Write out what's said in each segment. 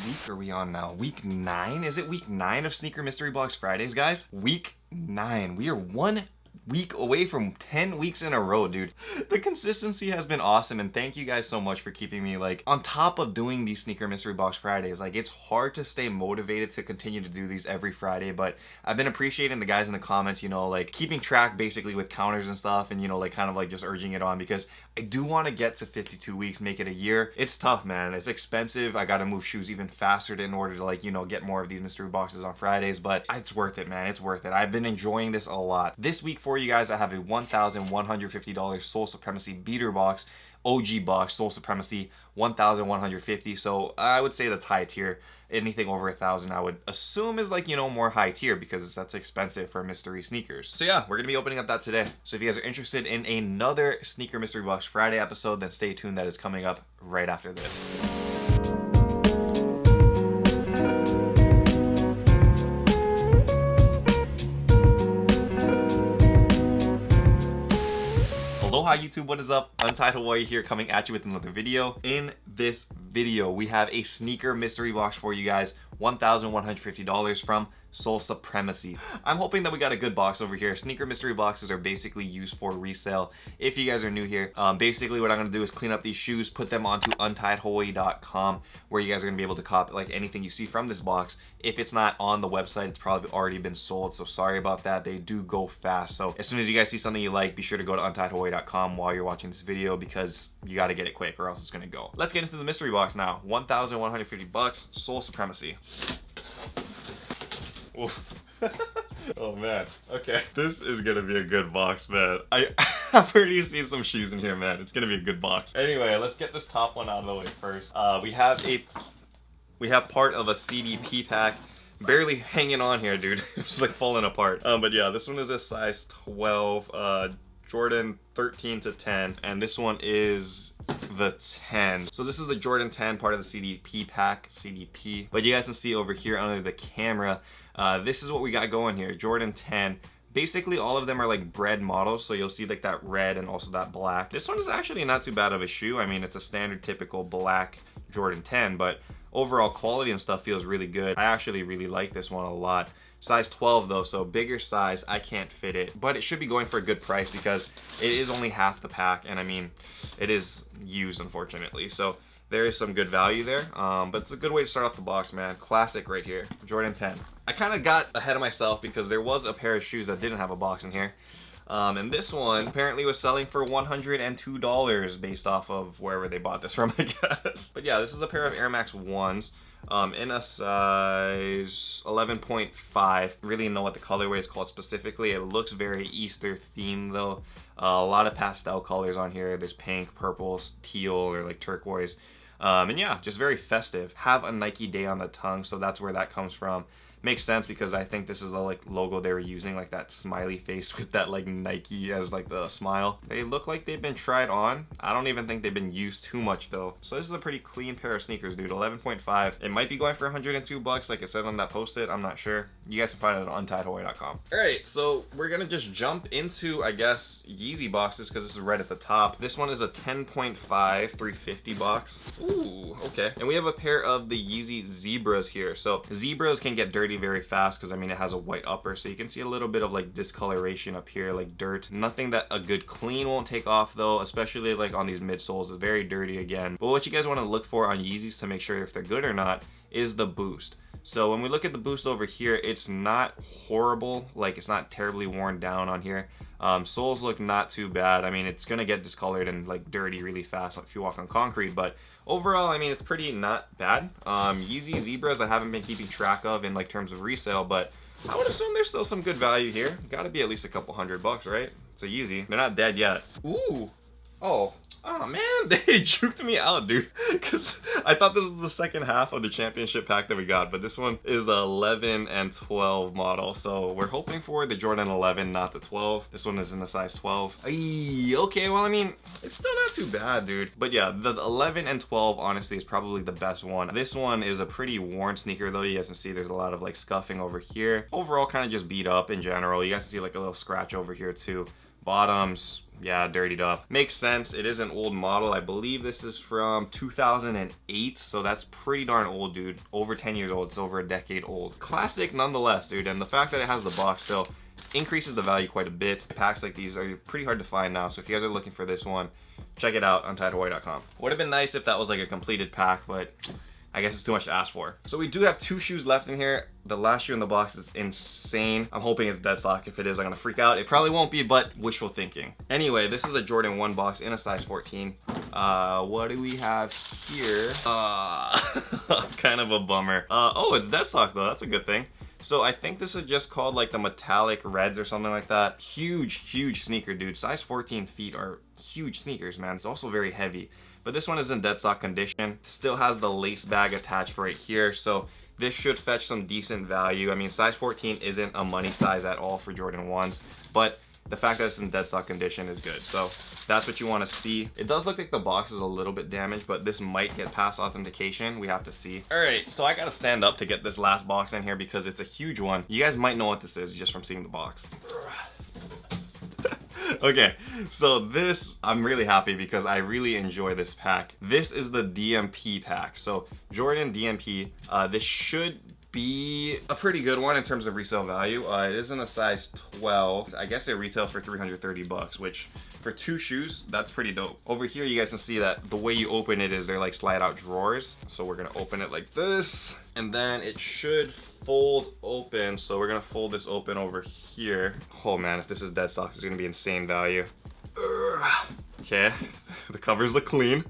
week are we on now? Week 9? Is it week 9 of Sneaker Mystery Box Fridays, guys? Week 9. We are 1 week away from 10 weeks in a row, dude. The consistency has been awesome, and thank you guys so much for keeping me like on top of doing these Sneaker Mystery Box Fridays. Like, it's hard to stay motivated to continue to do these every Friday, but I've been appreciating the guys in the comments, you know, like keeping track basically with counters and stuff, and you know, like kind of like just urging it on, because I do want to get to 52 weeks, make it a year. It's tough, man. It's expensive. I gotta move shoes even faster in order to, like, you know, get more of these mystery boxes on Fridays, but it's worth it, man. It's worth it. I've been enjoying this a lot. This week for you guys, I have a $1,150 Soul Supremacy beater box, OG box, Soul Supremacy, $1,150. So I would say that's high tier. Anything over 1,000 I would assume is, like, you know, more high tier, because that's expensive for mystery sneakers. So yeah, we're gonna be opening up that today. So if you guys are interested in another Sneaker Mystery Box Friday episode, then stay tuned. That is coming up right after this. Aloha YouTube, what is up? Untied Hawaii here, coming at you with another video. In this video, we have a sneaker mystery box for you guys, $1,150 from Soul Supremacy. I'm hoping that we got a good box over here. Sneaker mystery boxes are basically used for resale. If you guys are new here, basically what I'm gonna do is clean up these shoes, put them onto untiedhawaii.com, where you guys are gonna be able to copy like anything you see from this box. If it's not on the website, it's probably already been sold, so sorry about that. They do go fast. So as soon as you guys see something you like, be sure to go to untiedhawaii.com while you're watching this video, because you gotta get it quick or else it's gonna go. Let's get into the mystery box now. $1,150, Soul Supremacy. Oh man, okay, this is gonna be a good box, man. I've already seen some shoes in here, man. It's gonna be a good box. Anyway, let's get this top one out of the way first. We have part of a CDP pack, barely hanging on here, dude. It's like falling apart. But yeah, this one is a size 12, Jordan 13 to 10, and this one is the 10. So this is the Jordan 10, part of the CDP pack, CDP. But you guys can see over here under the camera, this is what we got going here, Jordan 10. Basically all of them are like bread models, so you'll see like that red and also that black. This one is actually not too bad of a shoe. I mean, it's a standard typical black Jordan 10, but overall quality and stuff feels really good. I actually really like this one a lot. Size 12 though, so bigger size, I can't fit it, but it should be going for a good price because it is only half the pack, and I mean, it is used, unfortunately, so there is some good value there. But it's a good way to start off the box, man. Classic right here, Jordan 10. I kind of got ahead of myself because there was a pair of shoes that didn't have a box in here. And this one apparently was selling for $102 based off of wherever they bought this from, I guess. But yeah, this is a pair of Air Max 1s in a size 11.5. Really know what the colorway is called specifically. It looks very Easter themed though. A lot of pastel colors on here. There's pink, purple, teal, or like turquoise. And yeah, just very festive. Have a Nike day on the tongue, so that's where that comes from. Makes sense because I think this is the like logo they were using, like that smiley face with that like Nike as like the smile. They look like they've been tried on. I don't even think they've been used too much though. So this is a pretty clean pair of sneakers, dude. 11.5. It might be going for 102 bucks like it said on that post-it. I'm not sure. You guys can find it on untiedhawaii.com. All right, so we're gonna just jump into, I guess, Yeezy boxes because this is right at the top. This one is a 10.5 350 box. Ooh, okay. And we have a pair of the Yeezy Zebras here. So Zebras can get dirty very fast because I mean it has a white upper, so you can see a little bit of like discoloration up here, like dirt. Nothing that a good clean won't take off though, especially like on these midsoles. It's very dirty again. But what you guys want to look for on Yeezys to make sure if they're good or not is the boost. So when we look at the boost over here, it's not horrible, like it's not terribly worn down on here. Soles look not too bad. I mean, it's gonna get discolored and like dirty really fast if you walk on concrete, but overall, I mean, it's pretty not bad. Yeezy Zebras I haven't been keeping track of in like terms of resale, but I would assume there's still some good value here. Gotta be at least a couple $100, right? It's a Yeezy. They're not dead yet. Ooh. Oh man, they juked me out, dude, because I thought this was the second half of the championship pack that we got, but this one is the 11 and 12 model, so we're hoping for the Jordan 11, not the 12. This one is in a size 12. Ay, okay, well, I mean, it's still not too bad, dude. But yeah, the 11 and 12 honestly is probably the best one. This one is a pretty worn sneaker though. You guys can see there's a lot of like scuffing over here. Overall, kind of just beat up in general. You guys can see like a little scratch over here too. Bottoms, yeah, dirtied up. Makes sense. It is an old model. I believe this is from 2008, so that's pretty darn old, dude. Over 10 years old. It's over a decade old. Classic nonetheless, dude. And the fact that it has the box still increases the value quite a bit. Packs like these are pretty hard to find now, so if you guys are looking for this one, check it out on TideHawaii.com. Would have been nice if that was like a completed pack, but I guess it's too much to ask for. So we do have 2 shoes left in here. The last shoe in the box is insane. I'm hoping it's dead stock. If it is, I'm gonna freak out. It probably won't be, but wishful thinking. Anyway, this is a Jordan 1 box in a size 14. What do we have here? Kind of a bummer. Oh, it's dead stock though. That's a good thing. So I think this is just called like the metallic reds or something like that. Huge sneaker, dude. Size 14 feet are huge sneakers, man. It's also very heavy. But this one is in dead stock condition. Still has the lace bag attached right here, so this should fetch some decent value. I mean, size 14 isn't a money size at all for Jordan 1s, but the fact that it's in dead stock condition is good. So that's what you want to see. It does look like the box is a little bit damaged, but this might get past authentication. We have to see. All right, so I gotta stand up to get this last box in here because it's a huge one. You guys might know what this is just from seeing the box. Okay, so this, I'm really happy because I really enjoy this pack. This is the DMP pack. So Jordan DMP, this should be a pretty good one in terms of resale value. It is in a size 12. I guess they retail for 330 bucks, which for 2 shoes, that's pretty dope. Over here, you guys can see that the way you open it is they're like slide out drawers. So we're gonna open it like this, and then it should fold open. So we're gonna fold this open over here. Oh man, if this is dead stock, it's gonna be insane value. Okay, the covers look clean.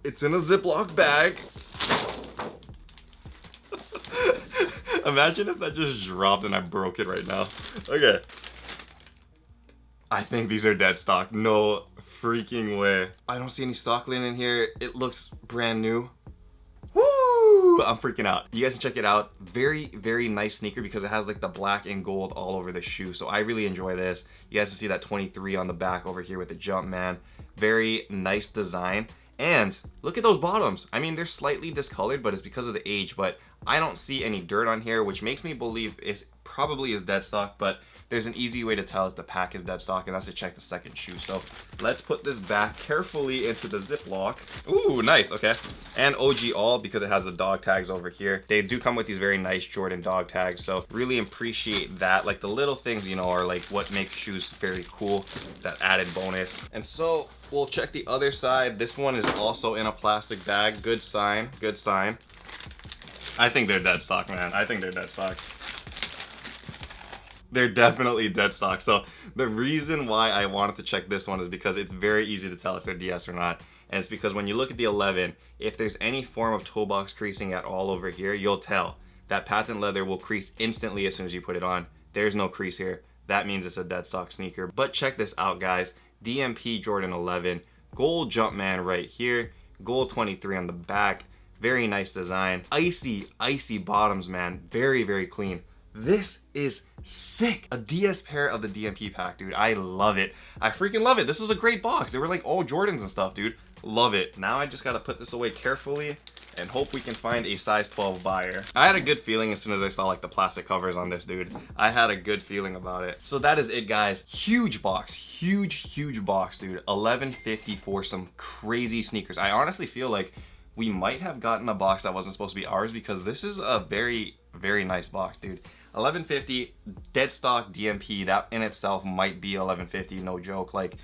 It's in a Ziploc bag. Imagine if that just dropped and I broke it right now. Okay. I think these are dead stock. No freaking way. I don't see any stock linen in here. It looks brand new. Woo! I'm freaking out. You guys can check it out. Very nice sneaker because it has like the black and gold all over the shoe. So I really enjoy this. You guys can see that 23 on the back over here with the Jumpman. Very nice design. And look at those bottoms. I mean, they're slightly discolored, but it's because of the age, but I don't see any dirt on here, which makes me believe it probably is dead stock, but there's an easy way to tell if the pack is dead stock, and that's to check the second shoe. So let's put this back carefully into the Ziploc. Ooh, nice, okay. And OG all, because it has the dog tags over here. They do come with these very nice Jordan dog tags, so really appreciate that. Like the little things, you know, are like what makes shoes very cool, that added bonus. And so we'll check the other side. This one is also in a plastic bag. Good sign, good sign. I think they're dead stock, man. I think they're dead stock. They're definitely dead stock. So the reason why I wanted to check this one is because it's very easy to tell if they're DS or not. And it's because when you look at the 11, if there's any form of toe box creasing at all over here, you'll tell. That patent leather will crease instantly as soon as you put it on. There's no crease here. That means it's a dead stock sneaker. But check this out, guys. DMP Jordan 11, gold Jumpman right here, gold 23 on the back. Very nice design. Icy bottoms, man. Very clean. This is sick. A DS pair of the DMP pack, dude. I love it. I freaking love it. This was a great box. They were like all Jordans and stuff, dude. Love it. Now I just gotta put this away carefully and hope we can find a size 12 buyer. I had a good feeling as soon as I saw like the plastic covers on this, dude. I had a good feeling about it. So that is it, guys. Huge box, huge box, dude. $11.50 for some crazy sneakers. I honestly feel like we might have gotten a box that wasn't supposed to be ours because this is a very nice box, dude. $11.50, dead stock DMP. That in itself might be $11.50, no joke. Like,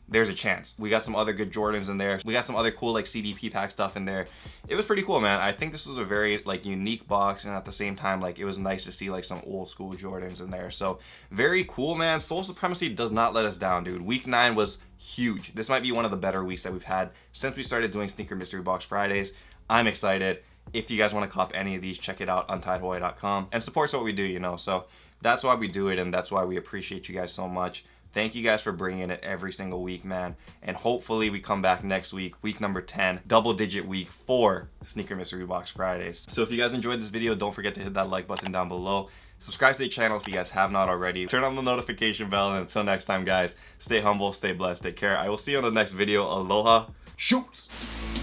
there's a chance. We got some other good Jordans in there. We got some other cool like CDP pack stuff in there. It was pretty cool, man. I think this was a very like unique box, and at the same time, like it was nice to see like some old school Jordans in there. So very cool, man. Soul Supremacy does not let us down, dude. Week 9 was huge. This might be one of the better weeks that we've had since we started doing Sneaker Mystery Box Fridays. I'm excited. If you guys want to cop any of these, check it out on TideHawaii.com and supports what we do, you know. So that's why we do it, and that's why we appreciate you guys so much. Thank you guys for bringing it every single week, man. And hopefully we come back next week, week number 10, double-digit week for Sneaker Mystery Box Fridays. So if you guys enjoyed this video, don't forget to hit that like button down below. Subscribe to the channel if you guys have not already. Turn on the notification bell, and until next time, guys, stay humble, stay blessed, take care. I will see you on the next video. Aloha. Shoots!